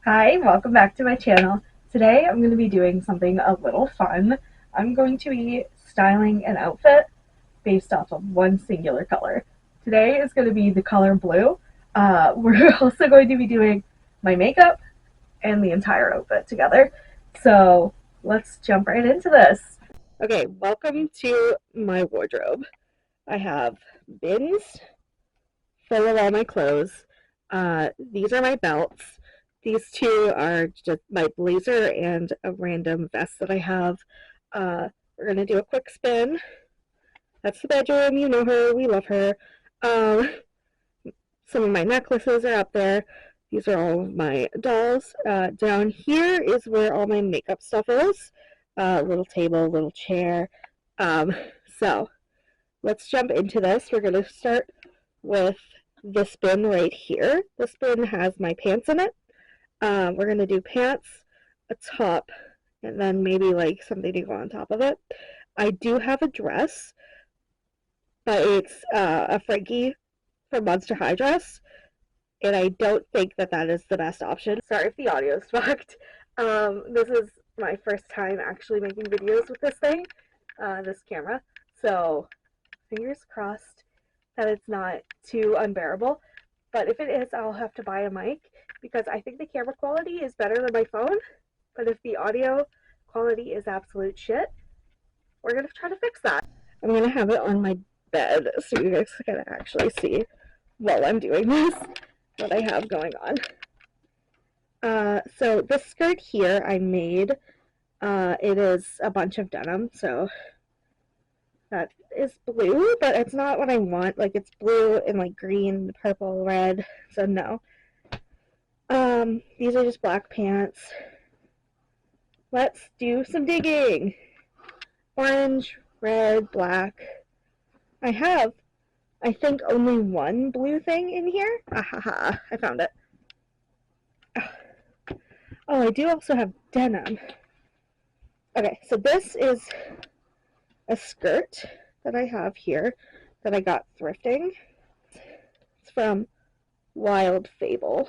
Hi, welcome back to my channel. Today I'm going to be doing something a little fun. I'm going to be styling an outfit based off of one singular color. Today is going to be the color blue. We're also going to be doing my makeup and the entire outfit together. So let's jump right into this. Okay, welcome to my wardrobe. I have bins full of all my clothes. These are my belts. These two are just my blazer and a random vest that I have. We're going to do a quick spin. That's the bedroom. You know her. We love her. Um, some of my necklaces are up there. These are all of my dolls. Down here is where all my makeup stuff is. Little table, little chair. So let's jump into this. We're going to start with this bin right here. This bin has my pants in it. We're going to do pants, a top, and then maybe like something to go on top of it. I do have a dress, but it's a Frankie from Monster High dress, and I don't think that that is the best option. Sorry if the audio is fucked. This is my first time actually making videos with this thing, this camera, so fingers crossed that it's not too unbearable. But if it is, I'll have to buy a mic because I think the camera quality is better than my phone. But if the audio quality is absolute shit, we're going to try to fix that. I'm going to have it on my bed so you guys can actually see while I'm doing this what I have going on. So this skirt here I made. It is a bunch of denim, so that is blue, but it's not what I want. Like, it's blue and like green, purple, red, so no. These are just black pants. Let's do some digging. Orange, red, black. I have, I think, only one blue thing in here. Ahaha, I found it. Oh, I do also have denim. Okay, so this is a skirt that I have here that I got thrifting. It's from Wild Fable.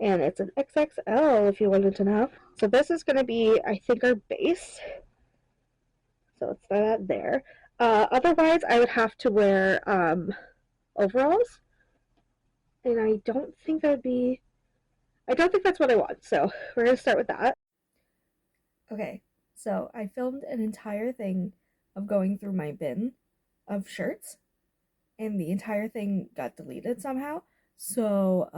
And it's an XXL if you wanted to know. So this is going to be, I think, our base. So let's throw that there. Otherwise, I would have to wear overalls. And I don't think that's what I want. So we're going to start with that. Okay, so I filmed an entire thing of going through my bin of shirts. And the entire thing got deleted somehow. So,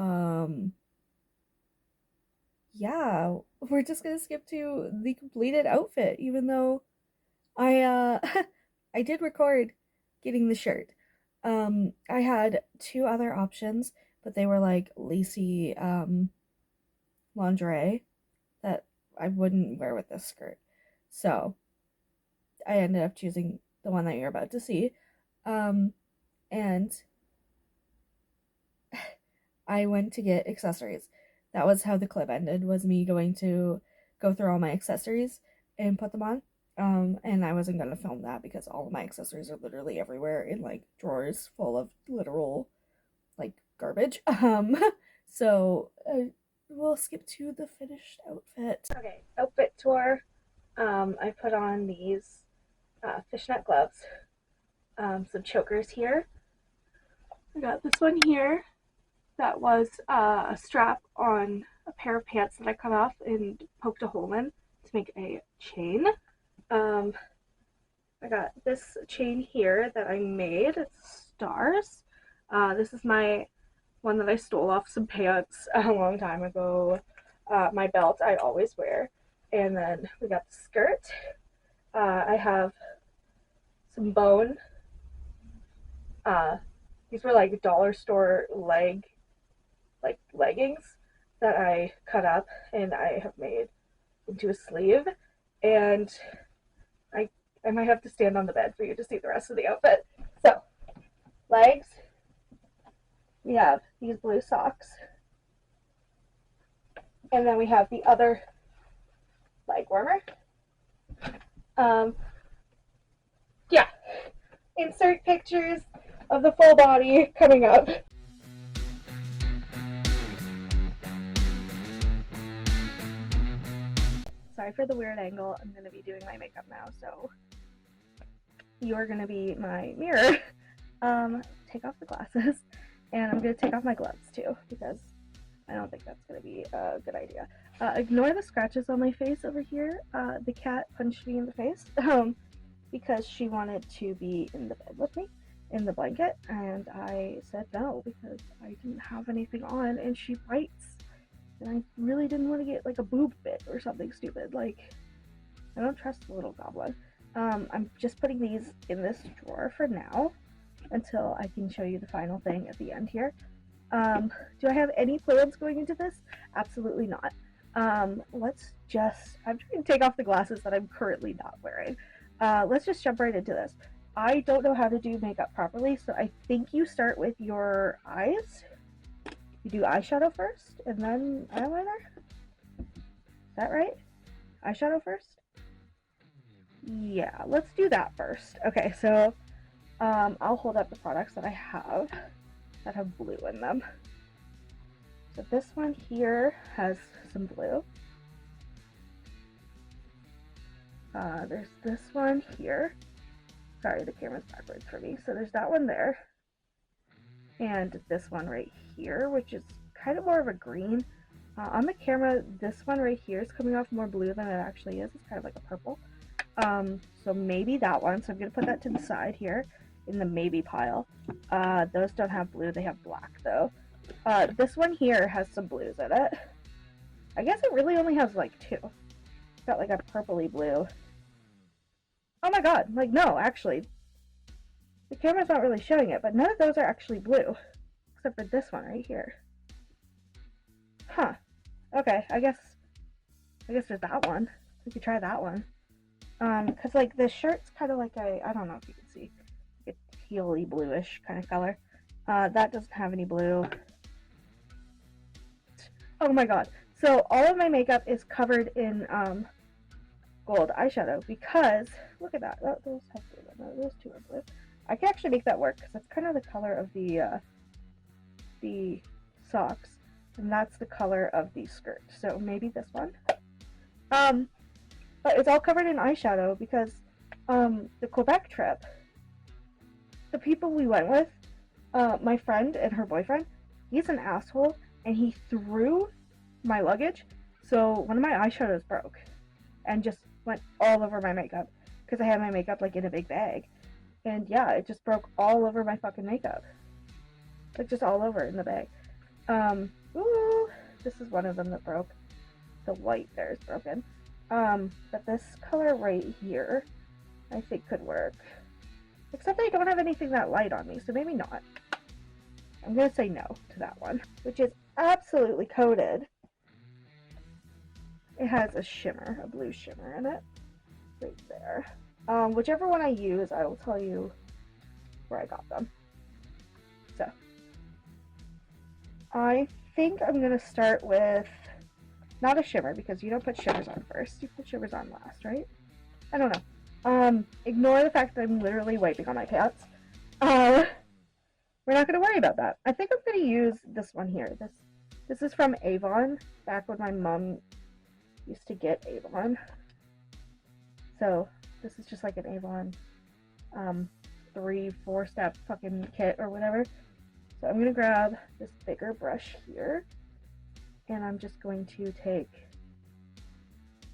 yeah, we're just gonna skip to the completed outfit, even though I I did record getting the shirt. I had two other options, but they were like lacy lingerie that I wouldn't wear with this skirt. So I ended up choosing the one that you're about to see. And I went to get accessories. That was how the clip ended, was me going to go through all my accessories and put them on. And I wasn't going to film that because all of my accessories are literally everywhere in like drawers full of literal like garbage. So we'll skip to the finished outfit. Okay, outfit tour. I put on these fishnet gloves, some chokers here. I got this one here that was a strap on a pair of pants that I cut off and poked a hole in to make a chain. I got this chain here that I made. It's stars. This is my one that I stole off some pants a long time ago. My belt I always wear. And then we got the skirt. I have some bone. These were like dollar store leggings that I cut up and I have made into a sleeve. And I might have to stand on the bed for you to see the rest of the outfit. So, legs. We have these blue socks. And then we have the other leg warmer. Yeah. Insert pictures of the full body coming up. sorry for the weird angle. I'm going to be doing my makeup now, so you're going to be my mirror. Take off the glasses, and I'm going to take off my gloves too, because I don't think that's going to be a good idea. Ignore the scratches on my face over here. The cat punched me in the face because she wanted to be in the bed with me, in the blanket, and I said no because I didn't have anything on, and she bites. And I really didn't want to get like a boob bit or something stupid. Like, I don't trust the little goblin. I'm just putting these in this drawer for now until I can show you the final thing at the end here. Do I have any plans going into this? Absolutely not. I'm trying to take off the glasses that I'm currently not wearing. Let's just jump right into this. I don't know how to do makeup properly, so I think you start with your eyes. You do eyeshadow first, and then eyeliner? Is that right? Eyeshadow first? Yeah, let's do that first. Okay, so I'll hold up the products that I have that have blue in them. So this one here has some blue. There's this one here. Sorry, the camera's backwards for me. So there's that one there. And this one right here, which is kind of more of a green. On the camera, this one right here is coming off more blue than it actually is. It's kind of like a purple. So maybe that one. So I'm going to put that to the side here in the maybe pile. Those don't have blue. They have black, though. This one here has some blues in it. I guess it really only has, like, two. It's got, like, a purpley blue. Oh my god. Like, no, actually. The camera's not really showing it, but none of those are actually blue. Except for this one right here. Huh. Okay, I guess there's that one. We could try that one. Cause like the shirt's kind of like I don't know if you can see, like a tealy bluish kind of color. That doesn't have any blue. Oh my god. So all of my makeup is covered in gold eyeshadow because look at that. Those have blue. No, those two are blue. I can actually make that work because that's kind of the color of the socks, and that's the color of the skirt. So maybe this one. But it's all covered in eyeshadow because the Quebec trip, the people we went with, my friend and her boyfriend, he's an asshole, and he threw my luggage, so one of my eyeshadows broke and just went all over my makeup because I had my makeup like in a big bag. And yeah, it just broke all over my fucking makeup. Like just all over in the bag. Ooh, this is one of them that broke. The white there is broken. But this color right here, I think could work. Except I don't have anything that light on me, so maybe not. I'm gonna say no to that one, which is absolutely coated. It has a shimmer, a blue shimmer in it. Right there. Whichever one I use, I will tell you where I got them. So, I think I'm going to start with, not a shimmer, because you don't put shimmers on first. You put shimmers on last, right? I don't know. Ignore the fact that I'm literally wiping on my pants. We're not going to worry about that. I think I'm going to use this one here. This is from Avon, back when my mom used to get Avon. So, this is just like an Avon 3-4 step fucking kit or whatever. So I'm going to grab this bigger brush here, and I'm just going to take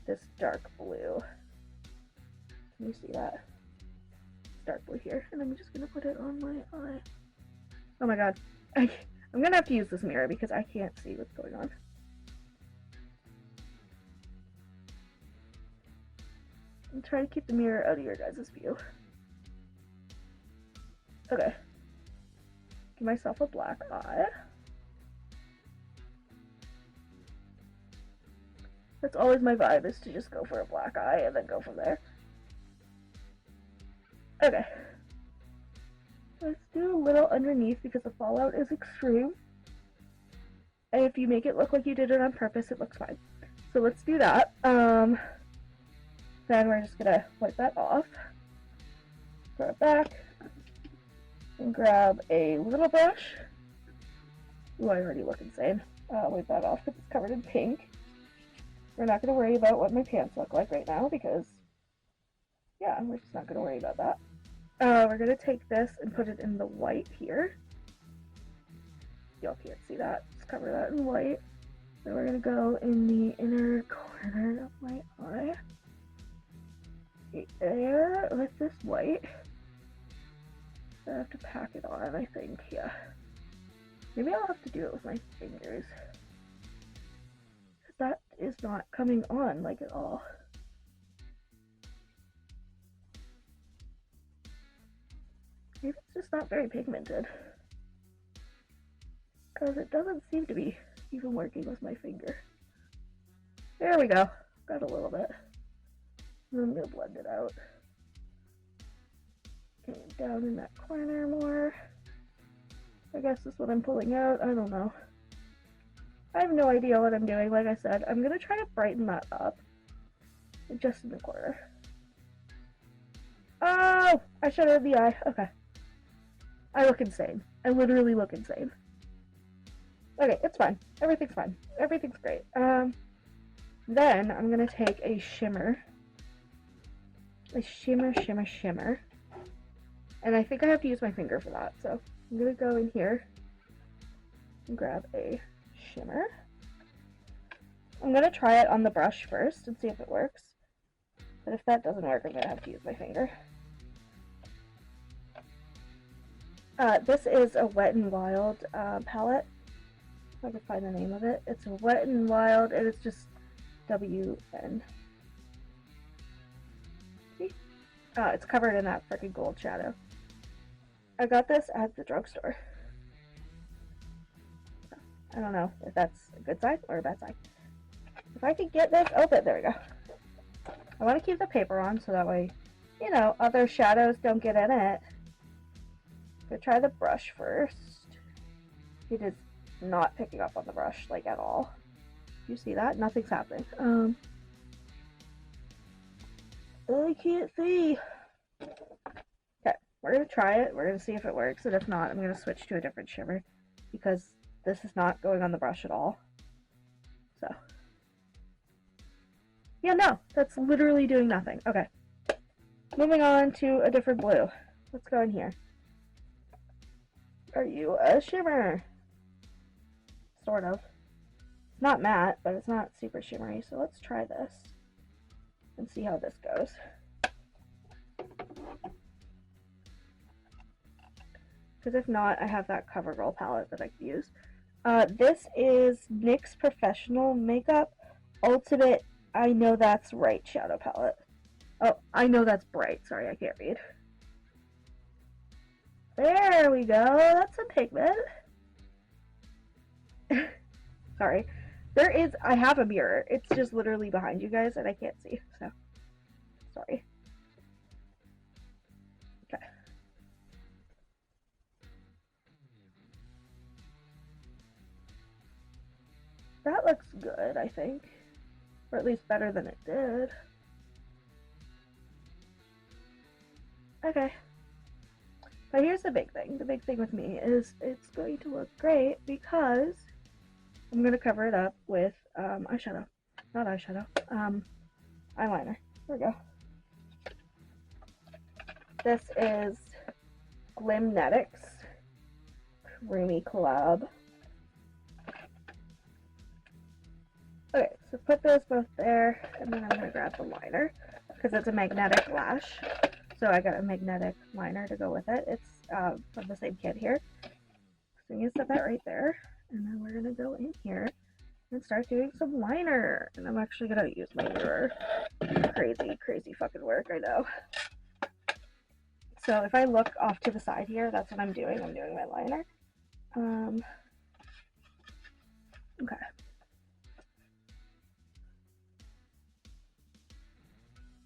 this dark blue. Can you see that? It's dark blue here, and I'm just going to put it on my eye. Oh my god. I'm going to have to use this mirror because I can't see what's going on. I'm trying to keep the mirror out of your guys' view. Okay. Give myself a black eye. That's always my vibe, is to just go for a black eye and then go from there. Okay. Let's do a little underneath because the fallout is extreme. And if you make it look like you did it on purpose, it looks fine. So let's do that. Then we're just gonna wipe that off. Throw it back. And grab a little brush. Ooh, I already look insane. Wipe that off because it's covered in pink. We're not going to worry about what my pants look like right now because, yeah, we're just not going to worry about that. We're going to take this and put it in the white here. Y'all can't see that. Just cover that in white. Then we're going to go in the inner corner of my eye. Right there with this white. I have to pack it on, I think, yeah. Maybe I'll have to do it with my fingers. Because that is not coming on, like, at all. Maybe it's just not very pigmented. Because it doesn't seem to be even working with my finger. There we go. Got a little bit. I'm going to blend it out. And down in that corner more. I guess that's what I'm pulling out. I don't know. I have no idea what I'm doing. Like I said, I'm going to try to brighten that up. Just in the corner. Oh! I shut out the eye. Okay. I look insane. I literally look insane. Okay, it's fine. Everything's fine. Everything's great. Then I'm going to take a shimmer. A shimmer. And I think I have to use my finger for that. So I'm going to go in here and grab a shimmer. I'm going to try it on the brush first and see if it works. But if that doesn't work, I'm going to have to use my finger. This is a Wet n Wild palette. If I can find the name of it. It's a Wet n Wild, and it's just WN. See? It's covered in that freaking gold shadow. I got this at the drugstore. I don't know if that's a good sign or a bad sign. If I could get this open, there we go. I want to keep the paper on so that way, you know, other shadows don't get in it. I'm gonna try the brush first. It is not picking up on the brush, like, at all. You see that? Nothing's happening. I can't see. Okay, we're gonna try it. We're gonna see if it works, and if not, I'm gonna switch to a different shimmer because this is not going on the brush at all. So, yeah, no, that's literally doing nothing. Okay, moving on to a different blue. Let's go in here. Are you a shimmer? Sort of. It's not matte, but it's not super shimmery, so let's try this and see how this goes. Because if not, I have that CoverGirl palette that I could use. This is NYX Professional Makeup Ultimate I Know That's Right Shadow Palette. Oh, I Know That's Bright. Sorry, I can't read. There we go. That's some pigment. Sorry. I have a mirror. It's just literally behind you guys and I can't see, so sorry. Okay. That looks good, I think. Or at least better than it did. Okay. But here's the big thing. The big thing with me is it's going to look great because I'm going to cover it up with eyeshadow. Not eyeshadow. Eyeliner. There we go. This is Glimnetics Creamy Collab. Okay, so put those both there, and then I'm going to grab the liner, because it's a magnetic lash, so I got a magnetic liner to go with it. It's from the same kit here. So I'm going to set that right there, and then we're going to go in here and start doing some liner. And I'm actually going to use my mirror. Crazy fucking work, I know. So if I look off to the side here, that's what I'm doing. I'm doing my liner. Okay.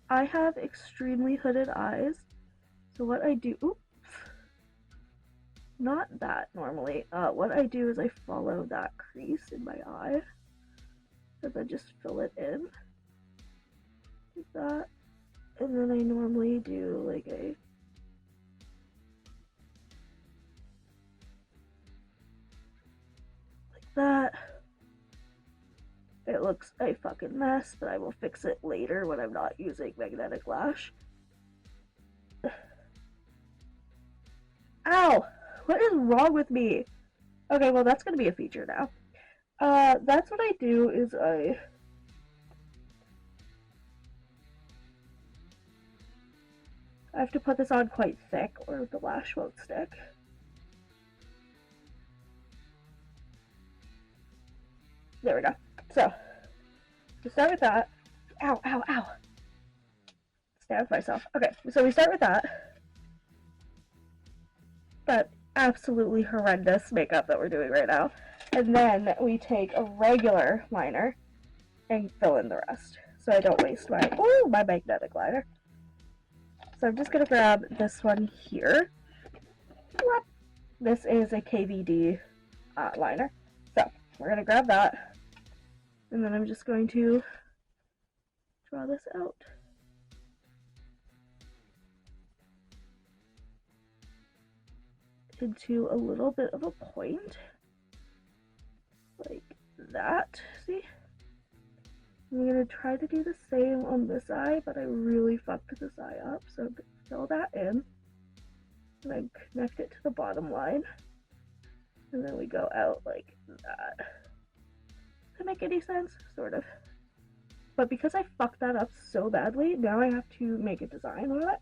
I have extremely hooded eyes, so what I do, oops, not that normally, what I do is I follow that crease in my eye, and then just fill it in, like that, and then I normally do like a, like that. I it looks a fucking mess, but I will fix it later when I'm not using magnetic lash. Ow! What is wrong with me? Okay, well that's gonna be a feature now. That's what I do is I have to put this on quite thick or the lash won't stick. There we go. So, to start with that, ow, ow, ow. Stabbed myself. Okay, so we start with that. That absolutely horrendous makeup that we're doing right now. And then we take a regular liner and fill in the rest. So I don't waste my magnetic liner. So I'm just going to grab this one here. This is a KVD liner. So we're going to grab that. And then I'm just going to draw this out. Into a little bit of a point. Like that. See? I'm going to try to do the same on this eye, but I really fucked this eye up. So I'm going to fill that in. And then connect it to the bottom line. And then we go out like that. Does that make any sense? Sort of. But because I fucked that up so badly, now I have to make a design with it.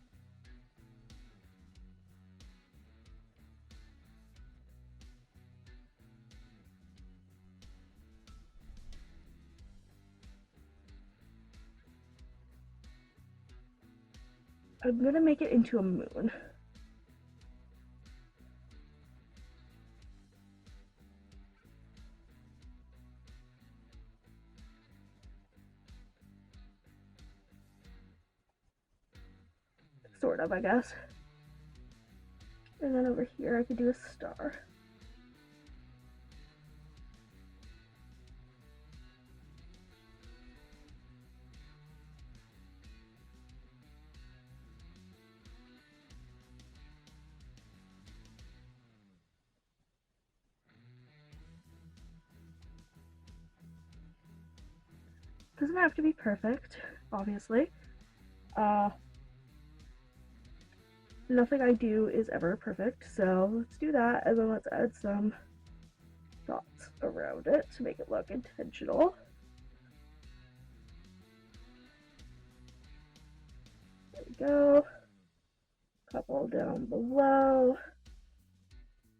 I'm gonna make it into a moon. Sort of, I guess. And then over here I could do a star. Doesn't have to be perfect, obviously. Nothing I do is ever perfect, so let's do that, and then let's add some dots around it to make it look intentional. There we go. Couple down below,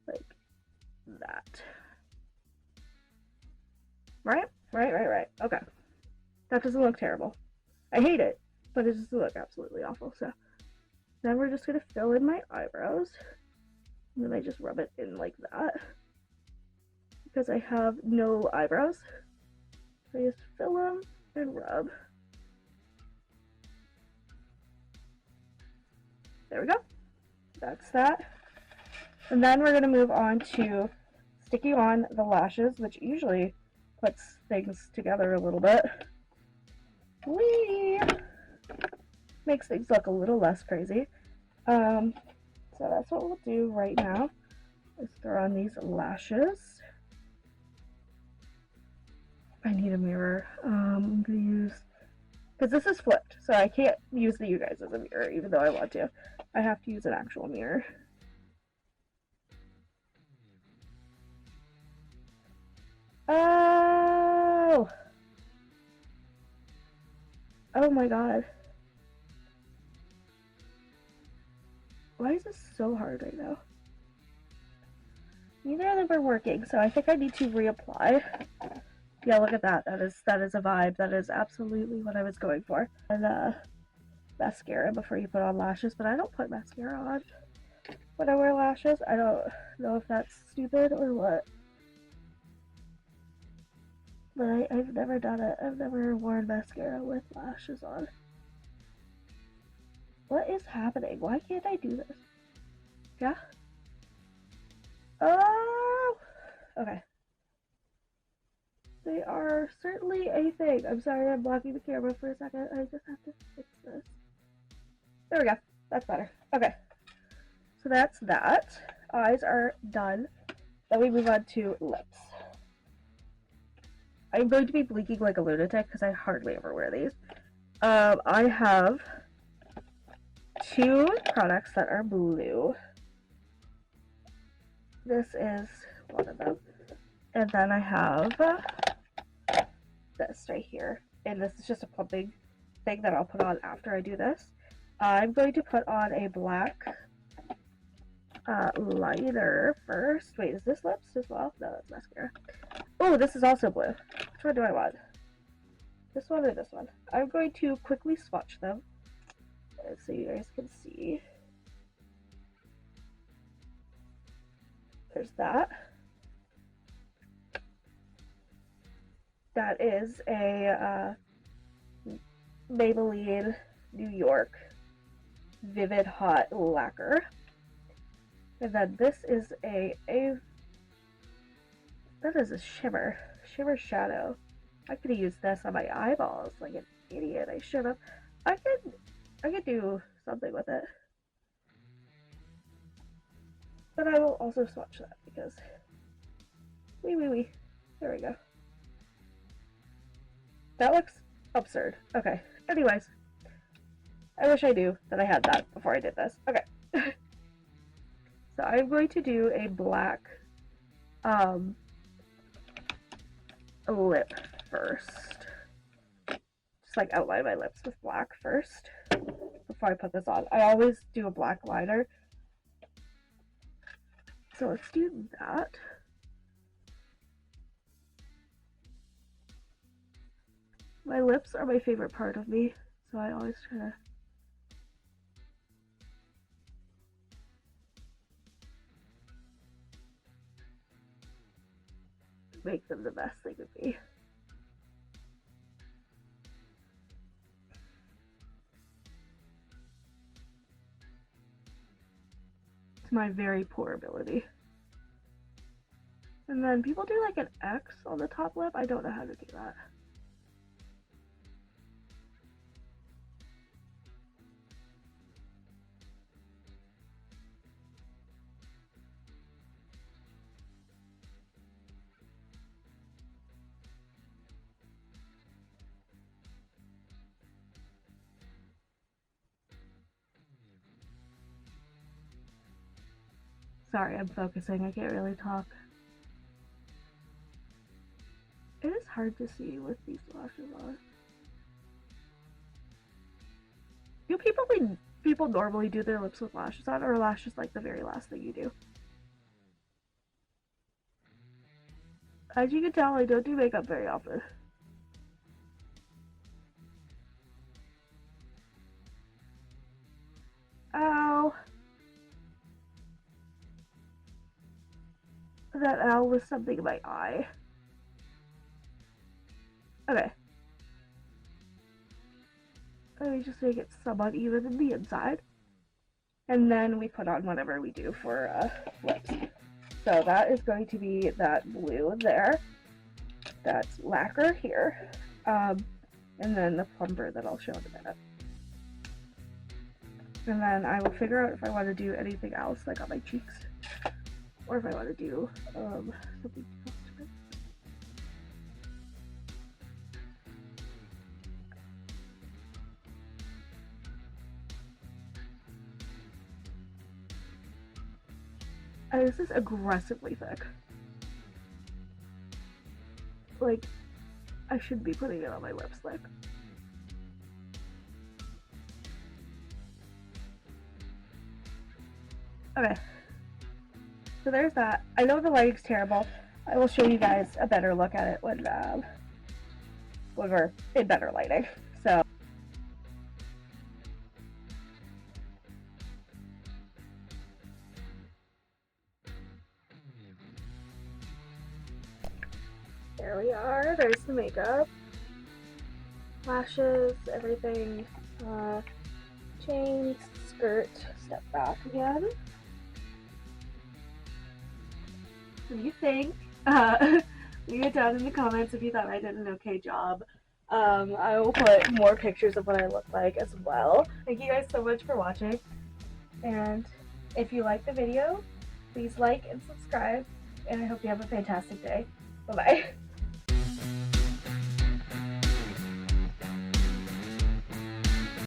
like that. Right? Right. Okay. That doesn't look terrible. I hate it, but it doesn't look absolutely awful, so. Then we're just going to fill in my eyebrows. And then I just rub it in like that. Because I have no eyebrows. So I just fill them and rub. There we go. That's that. And then we're going to move on to sticking on the lashes, which usually puts things together a little bit. Whee! Makes things look a little less crazy. So that's what we'll do right now, is throw on these lashes. I need a mirror. I'm gonna use, because this is flipped, so I can't use the you guys as a mirror, even though I want to. I have to use an actual mirror. Oh! Oh my god. Why is this so hard right now? Neither of them are working, so I think I need to reapply. Yeah, look at that. That is a vibe. That is absolutely what I was going for. And mascara before you put on lashes, but I don't put mascara on when I wear lashes. I don't know if that's stupid or what. But I've never done it. I've never worn mascara with lashes on. What is happening? Why can't I do this? Yeah? Oh! Okay. They are certainly a thing. I'm sorry I'm blocking the camera for a second. I just have to fix this. There we go. That's better. Okay. So that's that. Eyes are done. Then we move on to lips. I'm going to be blinking like a lunatic because I hardly ever wear these. I have 2 products that are blue. This is one of them. And then I have this right here. And this is just a plumping thing that I'll put on after I do this. I'm going to put on a black liner first. Wait, is this lips as well? No, that's mascara. Oh, this is also blue. Which one do I want? This one or this one? I'm going to quickly swatch them so you guys can see. There's that. That is a Maybelline New York Vivid Hot Lacquer. And then this is that is a shimmer shadow. I could have used this on my eyeballs like an idiot. I should have. I could do something with it. But I will also swatch that because wee. There we go. That looks absurd. Okay. Anyways, I wish I knew that I had that before I did this. Okay. So I'm going to do a black lip first. Just like outline my lips with black first before I put this on. I always do a black liner. So let's do that. My lips are my favorite part of me, so I always try to make them the best they could be. To my very poor ability. And then people do like an X on the top lip. I don't know how to do that. Sorry, I'm focusing. I can't really talk. It is hard to see with these lashes on. Do people normally do their lips with lashes on, or are lashes like the very last thing you do? As you can tell, I don't do makeup very often. Ow! That ow was something in my eye. Okay. Let me just make it somewhat even in the inside. And then we put on whatever we do for lips. So that is going to be that blue there. That's lacquer here. And then the plumber that I'll show in a minute. And then I will figure out if I want to do anything else, like on my cheeks. Or if I want to do something else to it. And this is aggressively thick. Like, I should be putting it on my lips like. Okay. So there's that. I know the lighting's terrible. I will show you guys a better look at it when we're in better lighting. So there we are. There's the makeup. Lashes, everything. Chains, skirt, step back again. What do you think? Leave it down in the comments if you thought I did an okay job. I will put more pictures of what I look like as well. Thank you guys so much for watching. And if you like the video, please like and subscribe. And I hope you have a fantastic day. Bye-bye.